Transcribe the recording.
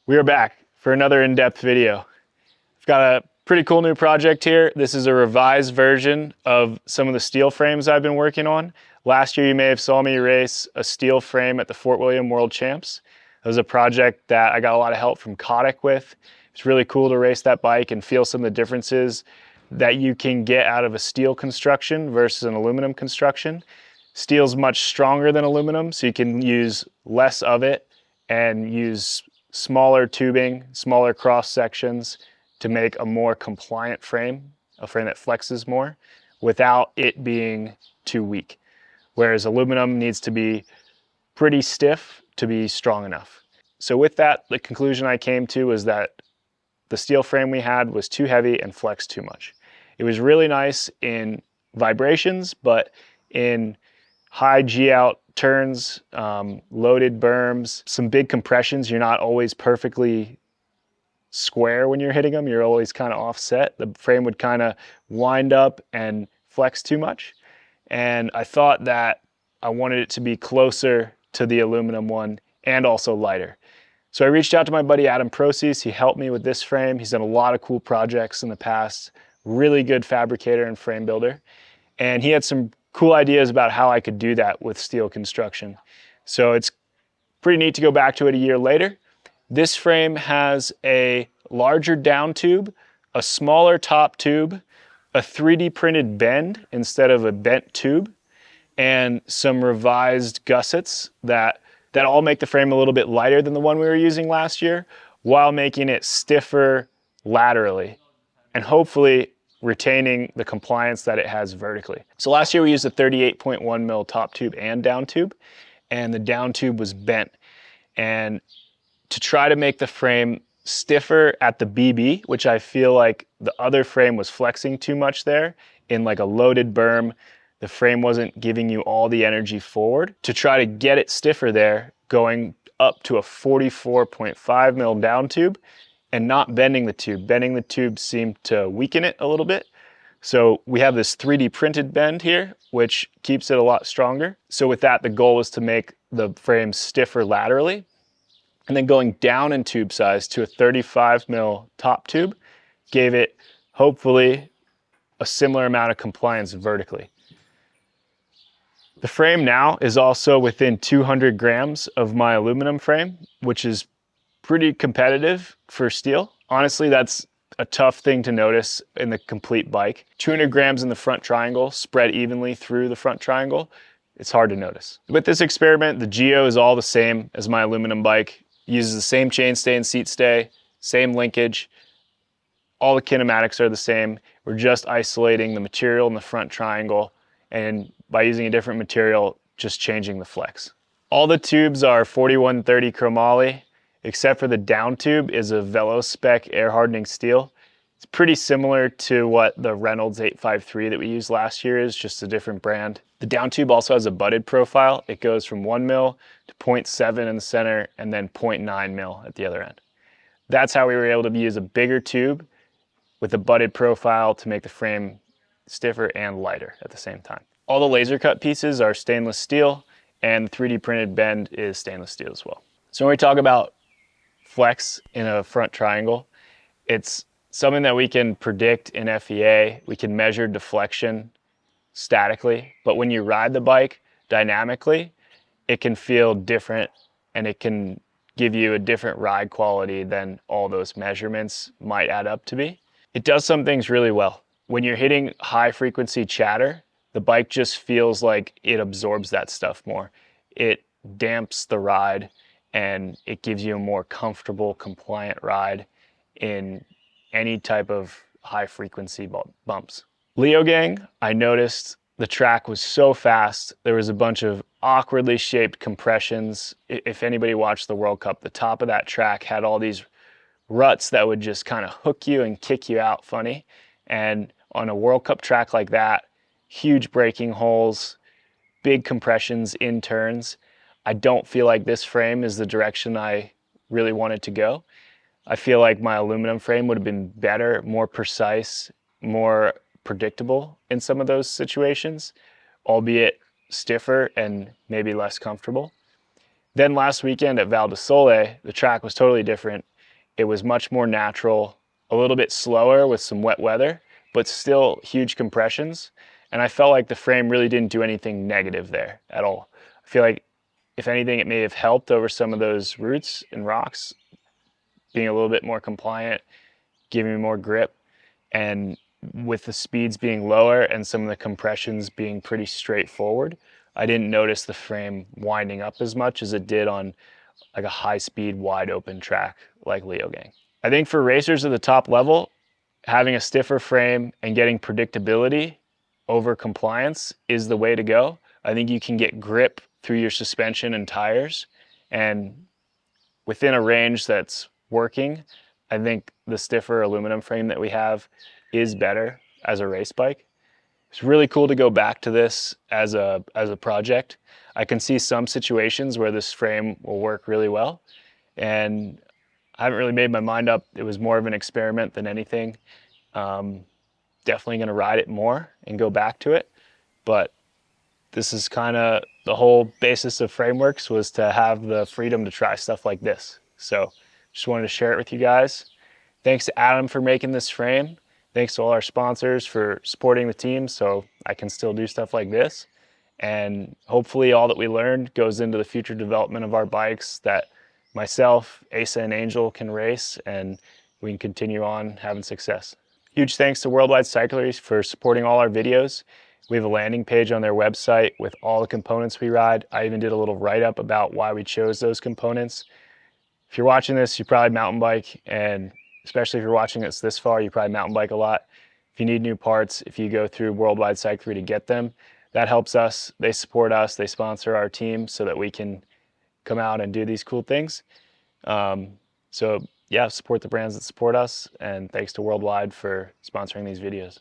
We are back for another in-depth video. I've got a pretty cool new project here. This is a revised version of some of the steel frames I've been working on. Last year you may have saw me race a steel frame at the Fort William World Champs. It was a project that I got a lot of help from Kotick with. It's really cool to race that bike and feel some of the differences that you can get out of a steel construction versus an aluminum construction. Steel's much stronger than aluminum, so you can use less of it and use smaller tubing, smaller cross sections to make a more compliant frame, a frame that flexes more without it being too weak. Whereas aluminum needs to be pretty stiff to be strong enough. So with that, the conclusion I came to was that the steel frame we had was too heavy and flexed too much. It was really nice in vibrations, but in high G-out turns, loaded berms, some big compressions, you're not always perfectly square when you're hitting them. You're always kind of offset. The frame would kind of wind up and flex too much. And I thought that I wanted it to be closer to the aluminum one and also lighter. So I reached out to my buddy Adam Proces. He helped me with this frame. He's done a lot of cool projects in the past. Really good fabricator and frame builder. And he had some cool ideas about how I could do that with steel construction. So it's pretty neat to go back to it a year later. This frame has a larger down tube, a smaller top tube, a 3D printed bend instead of a bent tube, and some revised gussets that all make the frame a little bit lighter than the one we were using last year, while making it stiffer laterally and hopefully retaining the compliance that it has vertically. So last year we used a 38.1 mil top tube and down tube, and the down tube was bent. And to try to make the frame stiffer at the BB, which I feel like the other frame was flexing too much there, in like a loaded berm, the frame wasn't giving you all the energy forward. To try to get it stiffer there, going up to a 44.5 mil down tube, and not bending the tube. Bending the tube seemed to weaken it a little bit. So we have this 3D printed bend here, which keeps it a lot stronger. So with that, the goal was to make the frame stiffer laterally. And then going down in tube size to a 35 mil top tube gave it, hopefully, a similar amount of compliance vertically. The frame now is also within 200 grams of my aluminum frame, which is pretty competitive for steel. Honestly, that's a tough thing to notice in the complete bike. 200 grams in the front triangle spread evenly through the front triangle. It's hard to notice. With this experiment, the geo is all the same as my aluminum bike. Uses the same chainstay and seat stay, same linkage. All the kinematics are the same. We're just isolating the material in the front triangle, and by using a different material, just changing the flex. All the tubes are 4130 chromoly, except for the down tube is a Velo spec air hardening steel. It's pretty similar to what the Reynolds 853 that we used last year is, just a different brand. The down tube also has a butted profile. It goes from 1 mil to 0.7 in the center and then 0.9 mil at the other end. That's how we were able to use a bigger tube with a butted profile to make the frame stiffer and lighter at the same time. All the laser cut pieces are stainless steel, and the 3D printed bend is stainless steel as well. So when we talk about flex in a front triangle, it's something that we can predict in FEA. We can measure deflection statically, but when you ride the bike dynamically, it can feel different and it can give you a different ride quality than all those measurements might add up to be. It does some things really well. When you're hitting high frequency chatter, the bike just feels like it absorbs that stuff more. It damps the ride and it gives you a more comfortable, compliant ride in any type of high frequency bumps. Leo Gang, I noticed the track was so fast. There was a bunch of awkwardly shaped compressions. If anybody watched the World Cup, the top of that track had all these ruts that would just kind of hook you and kick you out funny. And on a World Cup track like that, huge braking holes, big compressions in turns. I don't feel like this frame is the direction I really wanted to go. I feel like my aluminum frame would have been better, more precise, more predictable in some of those situations, albeit stiffer and maybe less comfortable. Then last weekend at Val di Sole, the track was totally different. It was much more natural, a little bit slower with some wet weather, but still huge compressions. And I felt like the frame really didn't do anything negative there at all. I feel like if anything, it may have helped over some of those roots and rocks, being a little bit more compliant, giving me more grip. And with the speeds being lower and some of the compressions being pretty straightforward, I didn't notice the frame winding up as much as it did on like a high speed, wide open track like Leogang. I think for racers at the top level, having a stiffer frame and getting predictability over compliance is the way to go. I think you can get grip through your suspension and tires, and within a range that's working, I think the stiffer aluminum frame that we have is better as a race bike. It's really cool to go back to this as a project. I can see some situations where this frame will work really well, and I haven't really made my mind up. It was more of an experiment than anything. Definitely going to ride it more and go back to it, but this is kind of the whole basis of frameworks, was to have the freedom to try stuff like this. So just wanted to share it with you guys. Thanks to Adam for making this frame. Thanks to all our sponsors for supporting the team so I can still do stuff like this. And hopefully all that we learned goes into the future development of our bikes that myself, Asa, and Angel can race, and we can continue on having success. Huge thanks to Worldwide Cycleries for supporting all our videos. We have a landing page on their website with all the components we ride. I even did a little write-up about why we chose those components. If you're watching this, you probably mountain bike, and especially if you're watching this far, you probably mountain bike a lot. If you need new parts, if you go through Worldwide Cyclery to get them, that helps us. They support us. They sponsor our team so that we can come out and do these cool things. So yeah, support the brands that support us, and thanks to Worldwide for sponsoring these videos.